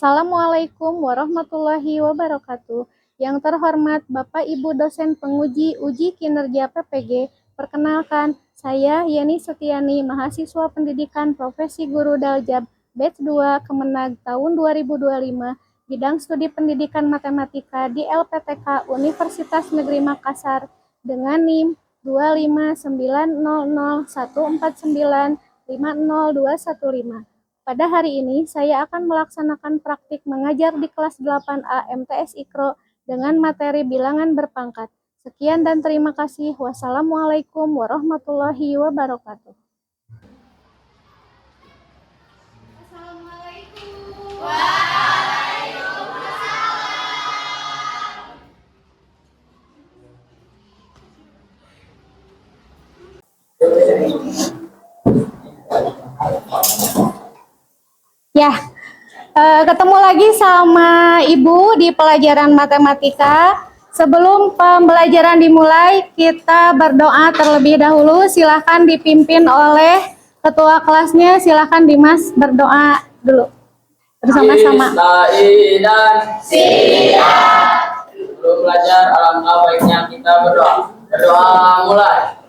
Assalamualaikum warahmatullahi wabarakatuh. Yang terhormat Bapak Ibu dosen penguji uji kinerja PPG, perkenalkan saya Yeni Setiani, mahasiswa pendidikan profesi guru Daljab batch 2 Kemenag tahun 2025, bidang studi pendidikan matematika di LPTK Universitas Negeri Makassar dengan NIM 2590014950215. Pada hari ini, saya akan melaksanakan praktik mengajar di kelas 8A MTS Ikro dengan materi bilangan berpangkat. Sekian dan terima kasih. Wassalamualaikum warahmatullahi wabarakatuh. Ya, ketemu lagi sama Ibu di pelajaran matematika. Sebelum pembelajaran dimulai, kita berdoa terlebih dahulu. Silahkan dipimpin oleh ketua kelasnya. Silahkan Dimas berdoa dulu bersama-sama. Sebelum belajar, alangkah baiknya kita berdoa. Berdoa mulai.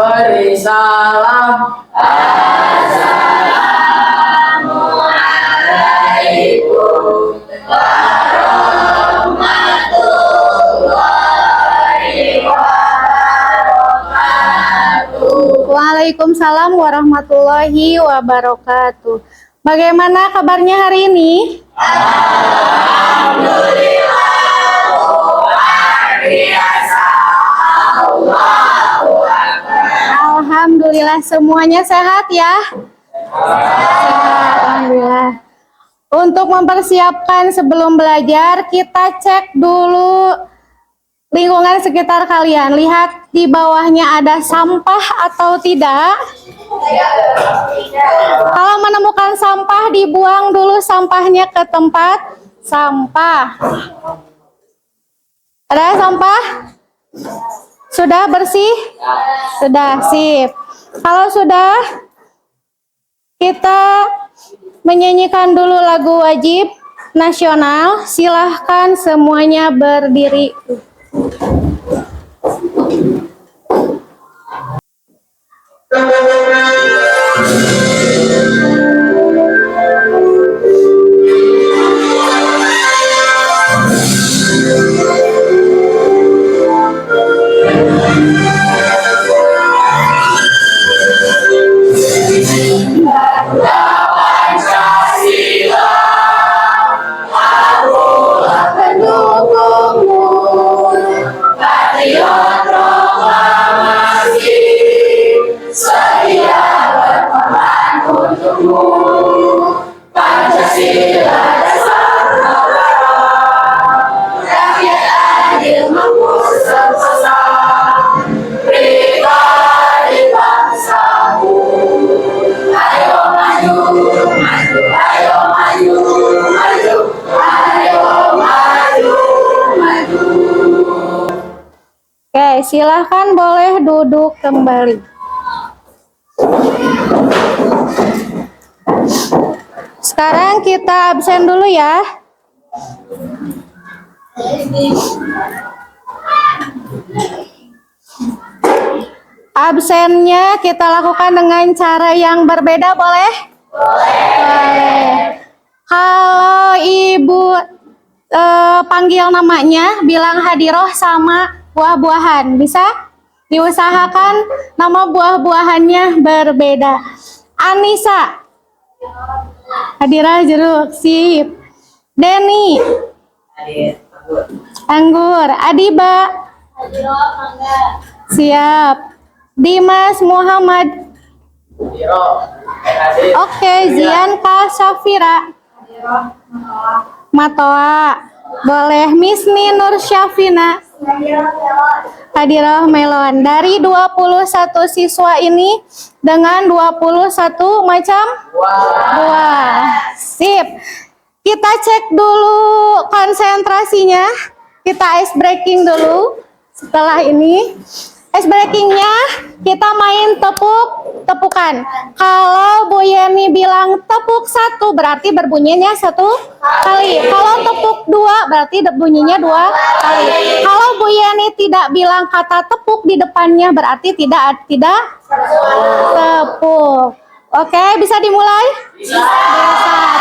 Beri salam. Assalamualaikum warahmatullahi wabarakatuh. Waalaikumsalam warahmatullahi wabarakatuh. Bagaimana kabarnya hari ini? Alhamdulillah, luar biasa. Allahu Akbar. Alhamdulillah, semuanya sehat ya? Sehat, alhamdulillah. Untuk mempersiapkan sebelum belajar, kita cek dulu lingkungan sekitar kalian. Lihat di bawahnya ada sampah atau tidak? Kalau menemukan sampah, dibuang dulu sampahnya ke tempat sampah. Ada sampah? Sudah bersih? Sudah, sip. Kalau sudah, kita menyanyikan dulu lagu wajib nasional. Silahkan semuanya berdiri. Oke, silahkan boleh duduk kembali. Sekarang kita absen dulu ya. Absennya kita lakukan dengan cara yang berbeda, boleh? Boleh. Kalau Ibu panggil namanya, bilang hadiroh sama buah-buahan. Bisa diusahakan nama buah-buahannya berbeda. Anissa, hadirah jeruk, sip. Denny, anggur. Adiba, siap. Dimas Muhammad, oke. Zianka Syafira, Matoa. Boleh. Misni Nur Syafina, hadiroh melon. Dari 21 siswa ini dengan 21 macam buah. Sip. Kita cek dulu konsentrasinya. Kita ice breaking dulu. Setelah ini ice breakingnya kita main tepukan. Kalau Bu Yeni bilang tepuk 1 berarti berbunyinya 1 kali. Kalau tepuk 2 berarti bunyinya 2 kali. Kalau Bu Yeni tidak bilang kata tepuk di depannya berarti tidak tepuk. Oke, bisa dimulai? Bisa.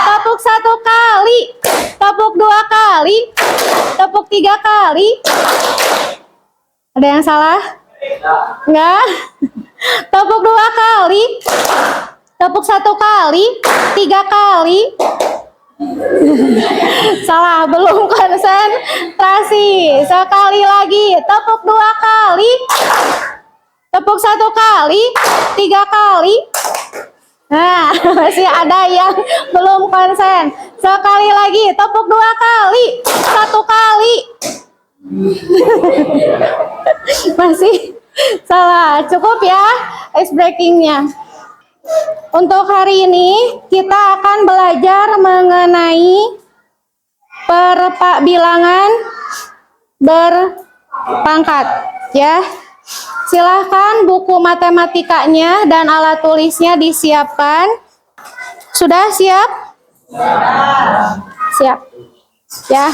Tepuk 1 kali, tepuk 2 kali, tepuk 3 kali. Ada yang salah? Enggak. Tepuk 2 kali, tepuk 1 kali, 3 kali. Salah, belum konsentrasi. Sekali lagi, tepuk 2 kali, tepuk 1 kali, 3 kali. Nah, masih ada yang belum konsen. Sekali lagi, tepuk 2 kali, 1 kali. Masih salah. Cukup ya ice breakingnya. Untuk hari ini kita akan belajar mengenai bilangan berpangkat ya. Silahkan buku matematikanya dan alat tulisnya disiapkan. Sudah siap? Siap. Ya.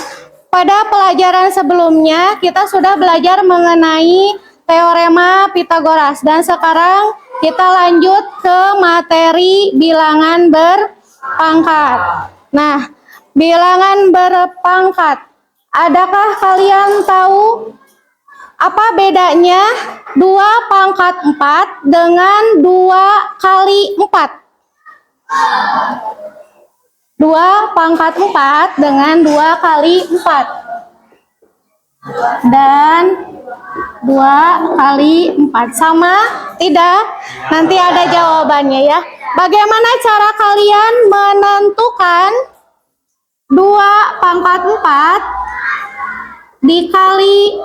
Pada pelajaran sebelumnya kita sudah belajar mengenai teorema Pitagoras dan sekarang kita lanjut ke materi bilangan berpangkat. Nah, bilangan berpangkat. Adakah kalian tahu apa bedanya 2 pangkat 4 dengan 2 kali 4? 2 pangkat 4 dengan 2 kali 4. Dan 2 kali 4. Sama? Tidak? Nanti ada jawabannya ya. Bagaimana cara kalian menentukan 2 pangkat 4 dikali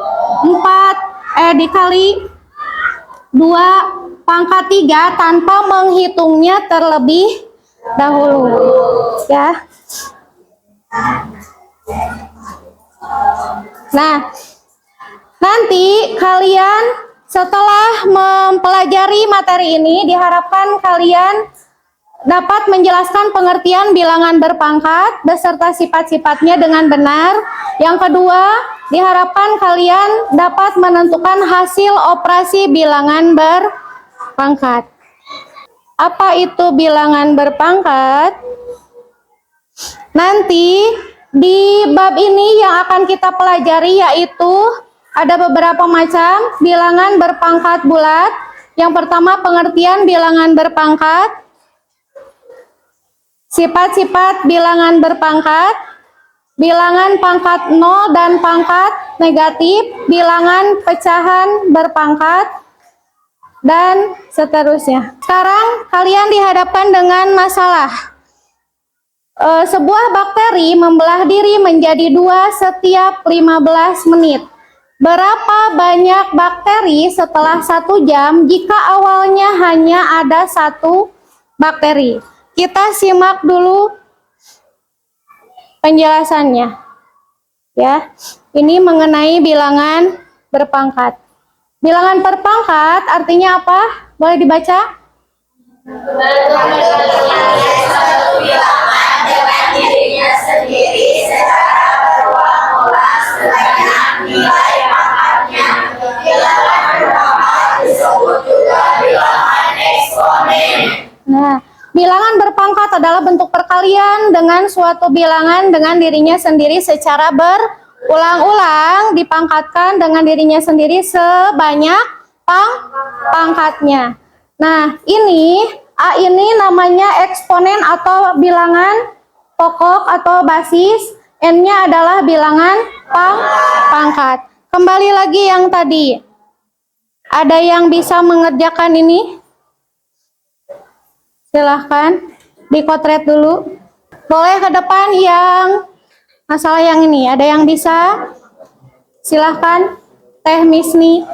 2 pangkat 3 tanpa menghitungnya terlebih dahulu ya. Nah, nanti kalian setelah mempelajari materi ini diharapkan kalian dapat menjelaskan pengertian bilangan berpangkat beserta sifat-sifatnya dengan benar. Yang kedua, diharapkan kalian dapat menentukan hasil operasi bilangan berpangkat. Apa itu bilangan berpangkat? Nanti di bab ini yang akan kita pelajari yaitu ada beberapa macam bilangan berpangkat bulat. Yang pertama, pengertian bilangan berpangkat, sifat-sifat bilangan berpangkat, bilangan pangkat 0 dan pangkat negatif, bilangan pecahan berpangkat, dan seterusnya. Sekarang kalian dihadapkan dengan masalah. Sebuah bakteri membelah diri menjadi 2 setiap 15 menit. Berapa banyak bakteri setelah 1 jam jika awalnya hanya ada 1 bakteri? Kita simak dulu penjelasannya. Ya, ini mengenai bilangan berpangkat. Bilangan berpangkat artinya apa? Boleh dibaca? Bilangan dengan dirinya sendiri secara berulang-ulang sebanyak nilai pangkatnya. Bilangan berpangkat disebut juga bilangan eksponen. Nah, Bilangan berpangkat adalah bentuk perkalian dengan suatu bilangan dengan dirinya sendiri secara berulang-ulang dipangkatkan dengan dirinya sendiri sebanyak pangkatnya. Nah, ini A ini namanya eksponen atau bilangan pokok atau basis, N-nya adalah bilangan pangkat. Kembali lagi yang tadi. Ada yang bisa mengerjakan ini? Silahkan dikotret dulu. Boleh ke depan yang masalah yang ini. Ada yang bisa? Silahkan Teh Misni.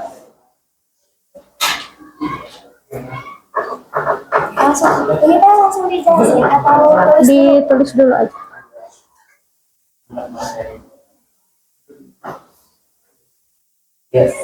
Ini kan langsung dijelasin atau Ditulis dulu aja. Yes.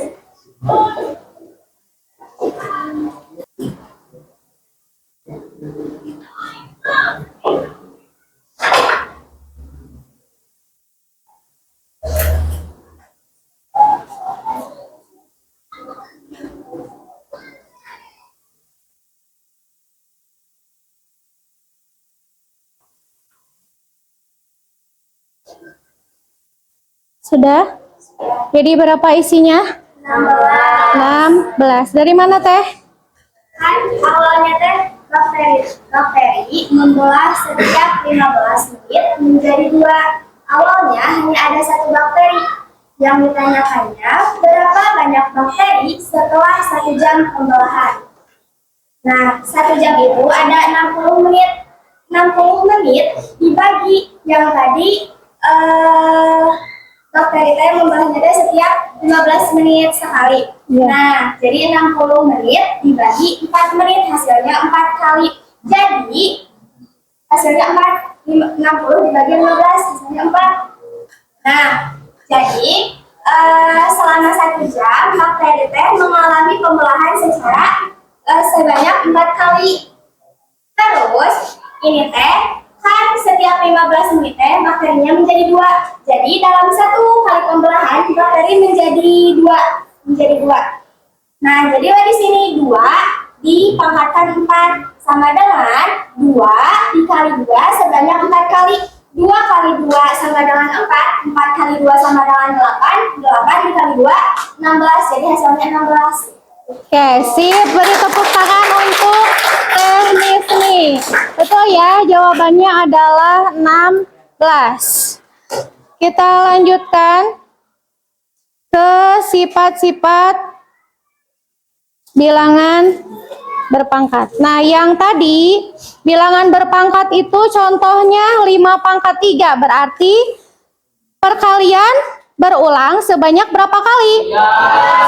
Sudah? Jadi berapa isinya? 16. Dari mana Teh? kan awalnya teh bakteri membelah setiap 15 menit menjadi 2. Awalnya hanya ada 1 bakteri. Yang ditanyakannya berapa banyak bakteri setelah 1 jam pembelahan. Nah, 1 jam itu ada 60 menit. 60 menit dibagi yang tadi bakteri teh membelahnya teh setiap 15 menit sekali. Ya. Nah, jadi 60 menit dibagi 4 menit hasilnya 4 kali. Jadi hasilnya 60 dibagi 15 hasilnya 4. Nah, jadi selama 1 jam bakteri teh mengalami pembelahan secara sebanyak 4 kali. Terus ini teh kan setiap 15 menit teh bakterinya menjadi 2. Jadi dalam 1 kali pembelahan bakteri menjadi 2. Nah, jadi di sini 2 dipangkatkan 4 sama dengan 2 dikali 2 sebanyak 4 kali. 2 kali 2 sama dengan 4, 4 kali 2 sama dengan 8, 8 dikali 2, 16, jadi hasilnya 16. Oke, sip. Beri tepuk tangan untuk teknis nih. Betul ya, jawabannya adalah 16. Kita lanjutkan ke sifat-sifat bilangan berpangkat. Nah, yang tadi bilangan berpangkat itu contohnya 5 pangkat 3. Berarti perkalian berulang sebanyak berapa kali?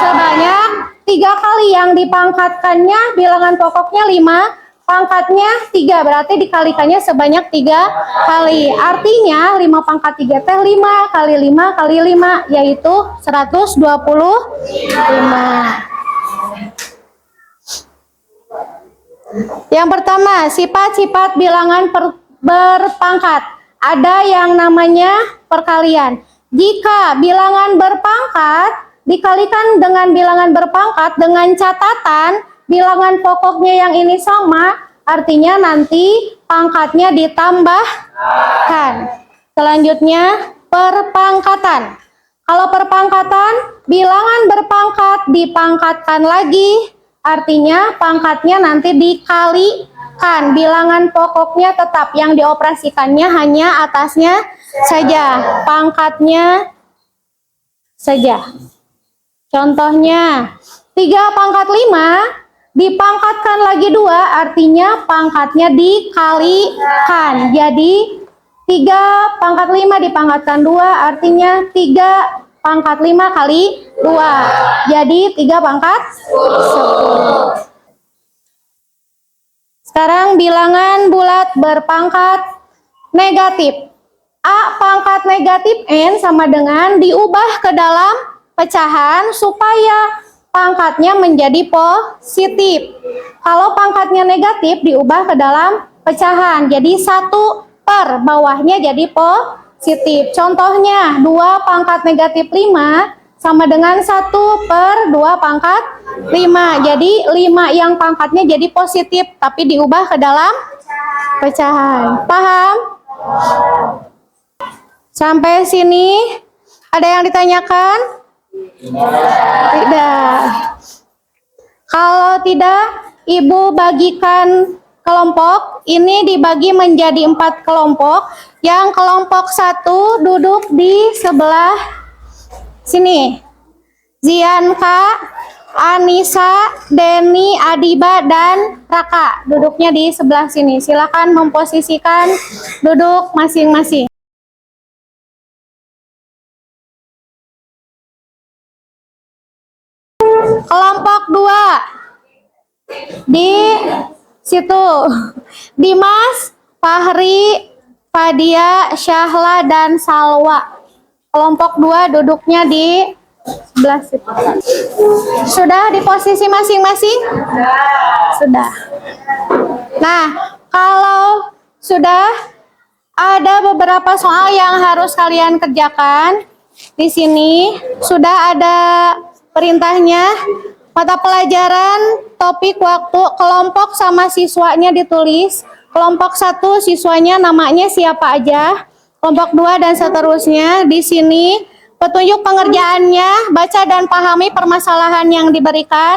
Sebanyak 3 kali. Yang dipangkatkannya bilangan pokoknya 5, pangkatnya 3. Berarti dikalikannya sebanyak 3 kali. Artinya 5 pangkat 3 teh 5 kali 5 kali 5 yaitu 125. Yang pertama, sifat-sifat bilangan berpangkat. Ada yang namanya perkalian. Jika bilangan berpangkat dikalikan dengan bilangan berpangkat dengan catatan bilangan pokoknya yang ini sama, artinya nanti pangkatnya ditambahkan. Selanjutnya, perpangkatan. Kalau perpangkatan, bilangan berpangkat dipangkatkan lagi, artinya pangkatnya nanti dikalikan. Bilangan pokoknya tetap, yang dioperasikannya hanya atasnya saja, pangkatnya saja. Contohnya, 3 pangkat 5 dipangkatkan lagi 2, artinya pangkatnya dikalikan. Jadi 3 pangkat 5 dipangkatkan 2, artinya 3 pangkat 5 kali 2. Jadi 3 pangkat 10. Sekarang bilangan bulat berpangkat negatif. A pangkat negatif N sama dengan diubah ke dalam pecahan supaya pangkatnya menjadi positif. Kalau pangkatnya negatif diubah ke dalam pecahan. Jadi 1 per bawahnya jadi positif. Contohnya 2 pangkat negatif 5 sama dengan 1 per 2 pangkat 5. Jadi 5 yang pangkatnya jadi positif tapi diubah ke dalam Pecahan. Paham? Sampai sini ada yang ditanyakan? Tidak. Kalau tidak, Ibu bagikan kelompok. Ini dibagi menjadi 4 kelompok. Yang kelompok 1 duduk di sebelah sini. Zianka, Anissa, Denny, Adiba, dan Raka. Duduknya di sebelah sini. Silakan memposisikan duduk masing-masing. Kelompok 2 di situ. Dimas, Fahri, Fadia, Syahla, dan Salwa. Kelompok 2 duduknya di sebelah situ. Sudah di posisi masing-masing? Sudah. Nah, kalau sudah, ada beberapa soal yang harus kalian kerjakan. Di sini sudah ada perintahnya. Mata pelajaran, topik, waktu, kelompok sama siswanya ditulis. Kelompok 1 siswanya namanya siapa aja. Kelompok 2 dan seterusnya. Di sini petunjuk pengerjaannya, baca dan pahami permasalahan yang diberikan.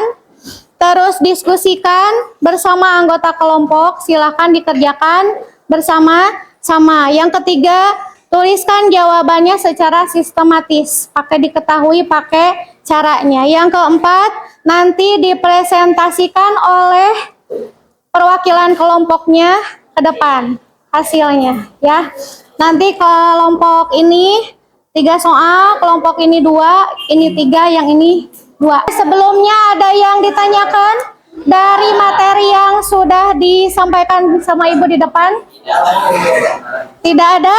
Terus diskusikan bersama anggota kelompok. Silakan dikerjakan bersama-sama. Yang ketiga, tuliskan jawabannya secara sistematis. Diketahui pakai caranya. Yang keempat, nanti dipresentasikan oleh perwakilan kelompoknya ke depan hasilnya ya. Nanti kelompok ini 3 soal, kelompok ini 2, ini 3, yang ini 2. Sebelumnya ada yang ditanyakan dari materi yang sudah disampaikan sama Ibu di depan? Tidak ada?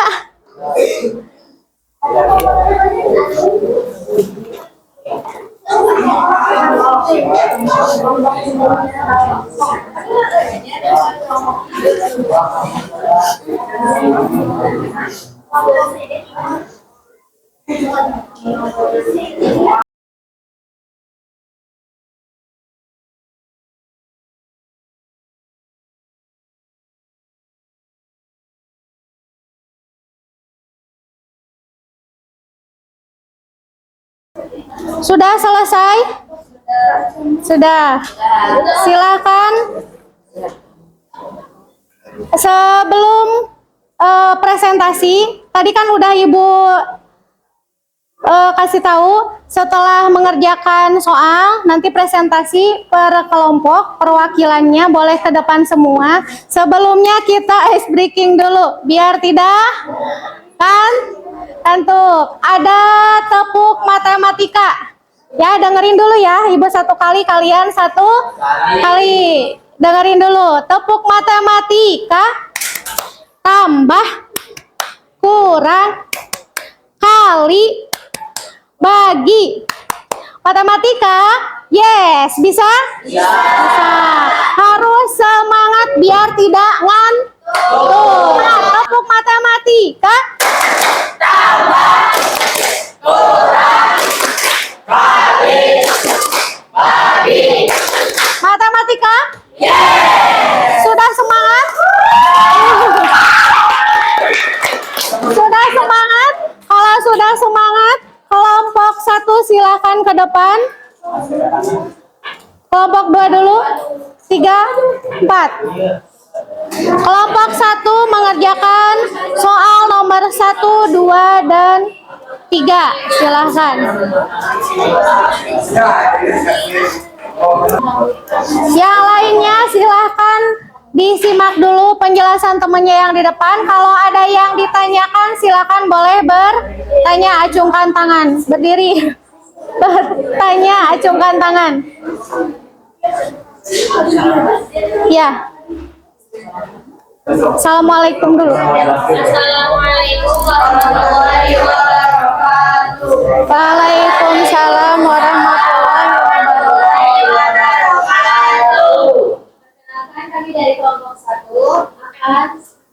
Sudah selesai? Sudah. Silakan. Sebelum presentasi, tadi kan udah Ibu kasih tahu, setelah mengerjakan soal, nanti presentasi per kelompok, perwakilannya boleh ke depan semua. Sebelumnya kita ice breaking dulu, biar tidak kantuk. Ada tepuk matematika. Ya, dengerin dulu ya, Ibu 1 kali, kalian 1 kali. Dengerin dulu, tepuk matematika, tambah, kurang, kali, bagi. Matematika, yes, bisa? Bisa. Harus semangat biar tidak ngantuk. Nah, tepuk matematika, tambah, kurang, kali, bagi. Matematika? Yes. Sudah semangat? Sudah semangat? Kalau sudah semangat, kelompok 1 silakan ke depan. Kelompok 2 dulu. 3, 4. Kelompok 1 mengerjakan soal nomor 1, 2, dan 3. Silakan. Yang lainnya silahkan disimak dulu penjelasan temannya yang di depan. Kalau ada yang ditanyakan silakan boleh bertanya, acungkan tangan. Berdiri. Bertanya, acungkan tangan. Ya. Assalamualaikum dulu. Assalamualaikum warahmatullahi wabarakatuh. Waalaikumsalam warahmatullahi wabarakatuh. Perkenalkan, kami dari kelompok 1 akan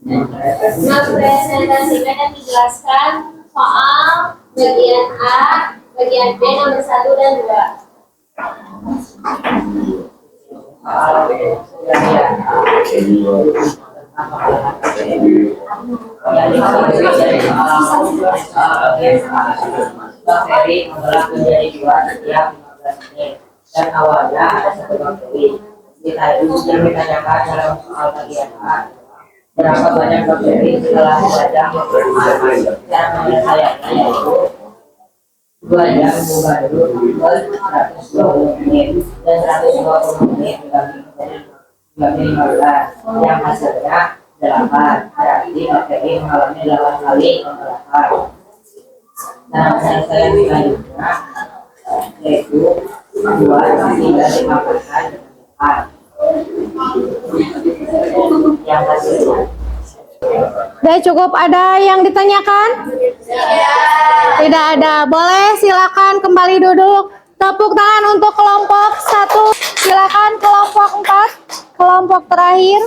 mempresentasikan dan menjelaskan soal bagian A, bagian B nomor 1 dan 2. apakah yang diketahui dari soal bakteri membelah menjadi dua setiap 15 menit dan awalnya ada satu bakteri. Kita yang ditanyakan dalam soal bagian A, berapa banyak bakteri setelah 2 jam bermain. Cara penyelesaiannya yaitu 2 jam diubah dulu per 120 menit dan 120 menit dibagi 15 yang hasilnya 8. Berarti bakteri mengalami 8 kali pembelahan. Nah, penyelesaian selanjutnya yaitu 2 dari 8 yang hasilnya. Udah cukup, ada yang ditanyakan? Tidak ada. Boleh silakan kembali duduk. Tepuk tangan untuk kelompok 1. Silakan kelompok 4. Kelompok terakhir.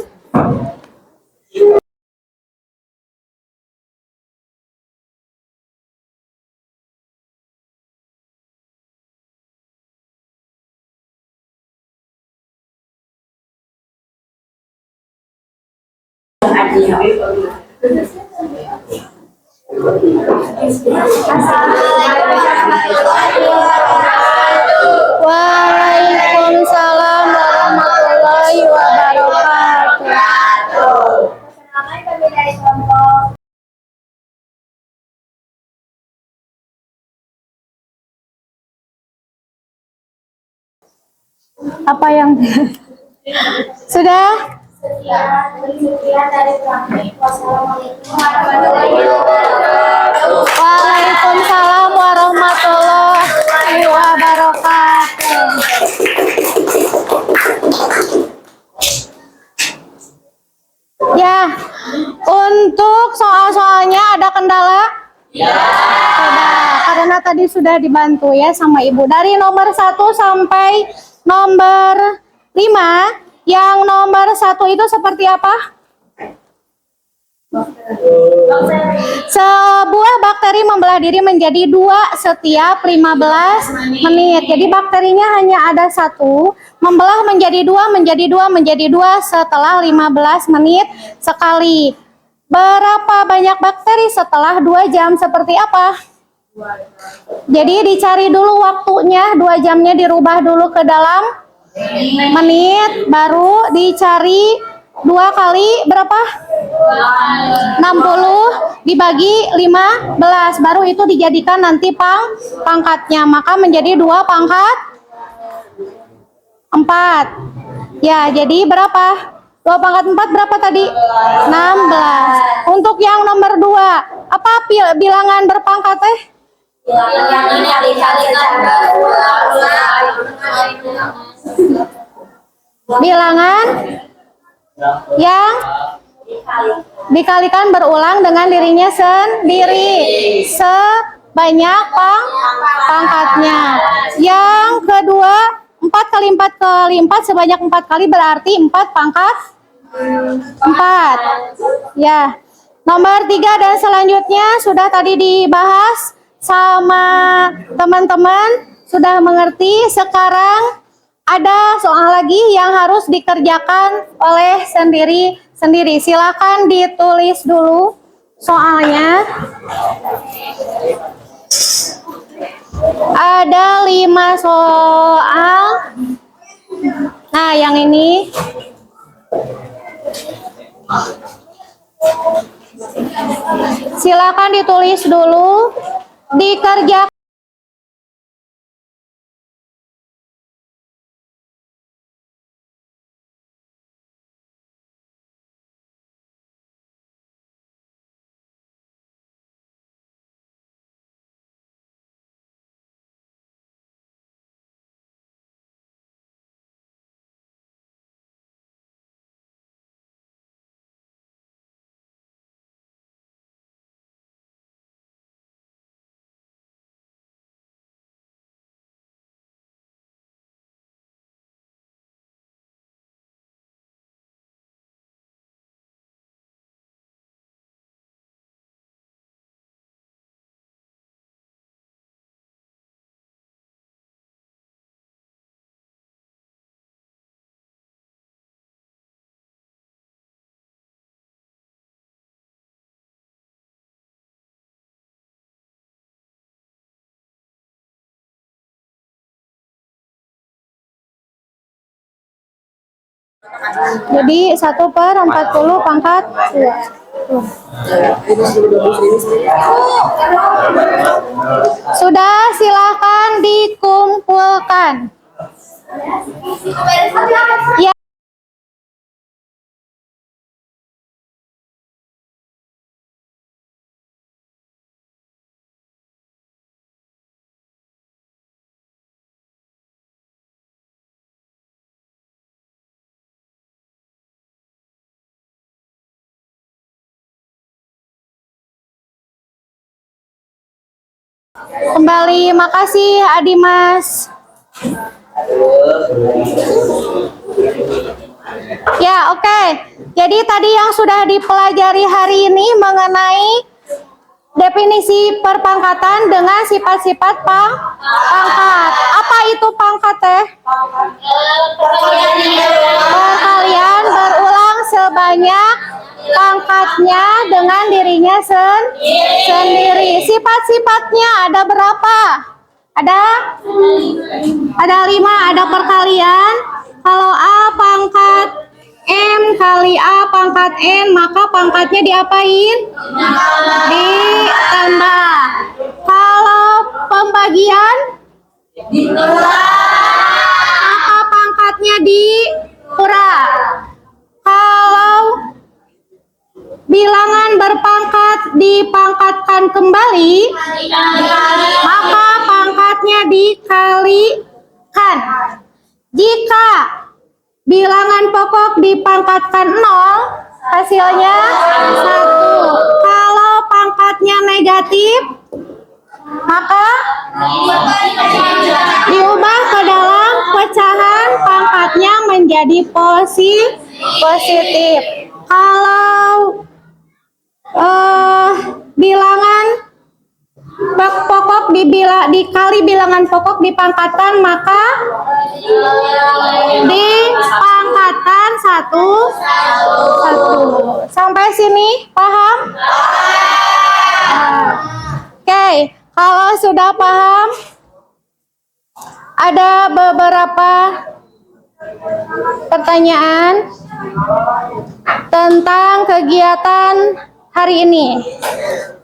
Waalaikumsalam warahmatullahi wabarakatuh. Perkenalkan kami dari kelompok Apa yang sudah? sekian dari kami. Wassalamualaikum warahmatullahi wabarakatuh. Waalaikumsalam warahmatullahi wabarakatuh. Ya, untuk soal-soalnya ada kendala? Ya. Karena tadi sudah dibantu ya sama Ibu. Dari nomor 1 sampai nomor 5, yang nomor 1 itu seperti apa? Sebuah bakteri membelah diri menjadi 2 setiap 15 menit. Jadi bakterinya hanya ada 1, membelah menjadi 2, menjadi 2, menjadi 2 setelah 15 menit sekali. Berapa banyak bakteri setelah 2 jam? Seperti apa? Jadi dicari dulu waktunya, 2 jamnya dirubah dulu ke dalam menit, baru dicari 2 kali berapa? 60 dibagi 15, baru itu dijadikan nanti pangkatnya, maka menjadi 2 pangkat 4. Ya, jadi berapa? 2 pangkat 4 berapa tadi? 16. Untuk yang nomor 2, apa bilangan berpangkat bilangan yang dikalikan berulang dengan dirinya sendiri sebanyak pangkatnya. Yang kedua, 4 kali 4 kali 4 sebanyak 4 kali berarti 4 pangkat 4. Ya. Nomor 3 dan selanjutnya sudah tadi dibahas sama teman-teman, sudah mengerti. Sekarang ada soal lagi yang harus dikerjakan oleh sendiri-sendiri. Silakan ditulis dulu soalnya. Ada 5 soal. Nah, yang ini silakan ditulis dulu, dikerjakan. Jadi 1/40 pangkat 2. Sudah, silahkan dikumpulkan. Ya. Kembali, makasih Adimas. Ya, oke. Jadi tadi yang sudah dipelajari hari ini mengenai definisi perpangkatan dengan sifat-sifat pangkat. Apa itu pangkat teh? Perkalian berulang sebanyak pangkatnya dengan dirinya sendiri. Sifat-sifatnya ada berapa? Ada 5. Ada perkalian. Kalau A pangkat M kali A pangkat N, maka pangkatnya diapain? Ditambah. Kalau pembagian, maka pangkatnya dikurang. Kalau bilangan berpangkat dipangkatkan kembali, maka pangkatnya dikalikan. Jika bilangan pokok dipangkatkan 0, hasilnya 1. Kalau pangkatnya negatif, maka diubah ke dalam pecahan, pangkatnya menjadi positif. Kalau bilangan pokok dikali bilangan pokok dipangkatkan, maka dipangkatkan satu. Sampai sini paham? Oke, kalau sudah paham, ada beberapa pertanyaan tentang kegiatan hari ini.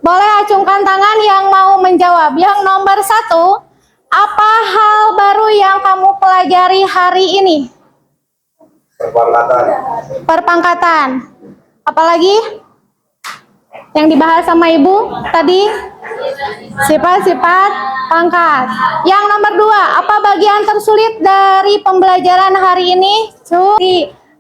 Boleh acungkan tangan yang mau menjawab. Yang nomor 1, apa hal baru yang kamu pelajari hari ini? Perpangkatan. Apalagi yang dibahas sama Ibu tadi? Sifat-sifat pangkat. Yang nomor 2, apa bagian tersulit dari pembelajaran hari ini?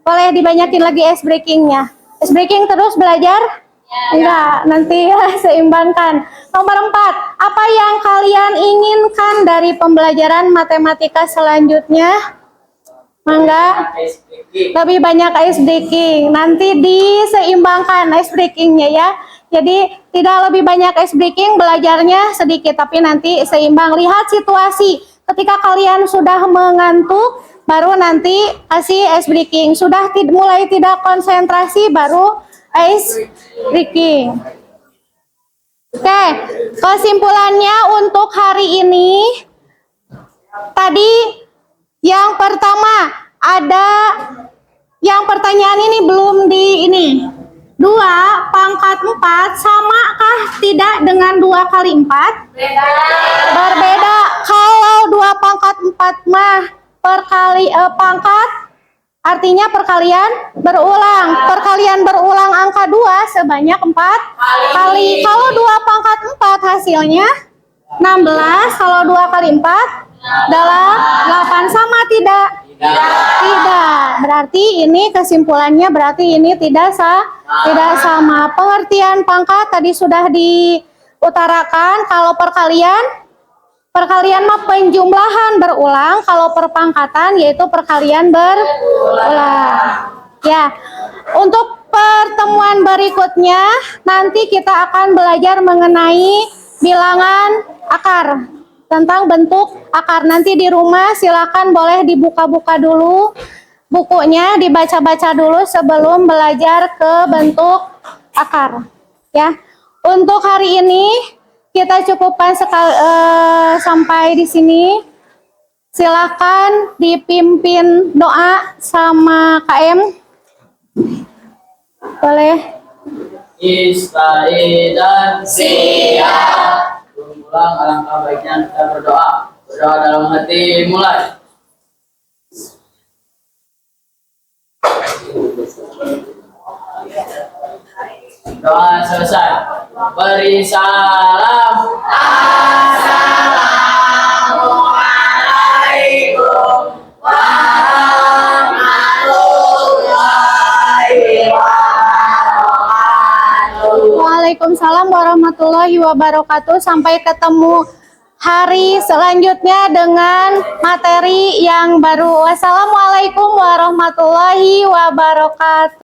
Boleh dibanyakin lagi ice breaking-nya. Ice breaking terus belajar? Enggak, nanti seimbangkan. Nomor 4, apa yang kalian inginkan dari pembelajaran matematika selanjutnya? Mangga, lebih banyak ice breaking. Nanti diseimbangkan ice breaking-nya ya. Jadi tidak lebih banyak ice breaking, belajarnya sedikit, tapi nanti seimbang. Lihat situasi. Ketika kalian sudah mengantuk, baru nanti kasih ice breaking. Sudah mulai tidak konsentrasi, baru ice breaking. Oke, kesimpulannya untuk hari ini, tadi yang pertama ada yang pertanyaan ini belum di ini. 2 pangkat 4 samakah tidak dengan 2 kali 4? Berbeda. Kalau 2 pangkat 4 mah pangkat artinya perkalian berulang. Perkalian berulang angka 2 sebanyak 4 kali. Kalau 2 pangkat 4 hasilnya 16. Kalau 2 kali 4 adalah 8. Sama tidak? Tidak. Berarti ini kesimpulannya berarti ini tidak sama. Pengertian pangkat tadi sudah diutarakan. Kalau perkalian mah penjumlahan berulang, kalau perpangkatan yaitu perkalian berulang. Ya. Untuk pertemuan berikutnya nanti kita akan belajar mengenai bilangan akar, tentang bentuk akar. Nanti di rumah silakan boleh dibuka-buka dulu bukunya, dibaca-baca dulu sebelum belajar ke bentuk akar. Ya. Untuk hari ini kita cukupkan sampai di sini. Silakan dipimpin doa sama KM. Boleh. Istaidan siap. Pulang alangkah baiknya kita berdoa. Berdoa dalam hati mulai. Doa selesai. Beri salam. Assalamualaikum warahmatullahi wabarakatuh. Waalaikumsalam warahmatullahi wabarakatuh. Sampai ketemu hari selanjutnya dengan materi yang baru. Wassalamualaikum warahmatullahi wabarakatuh.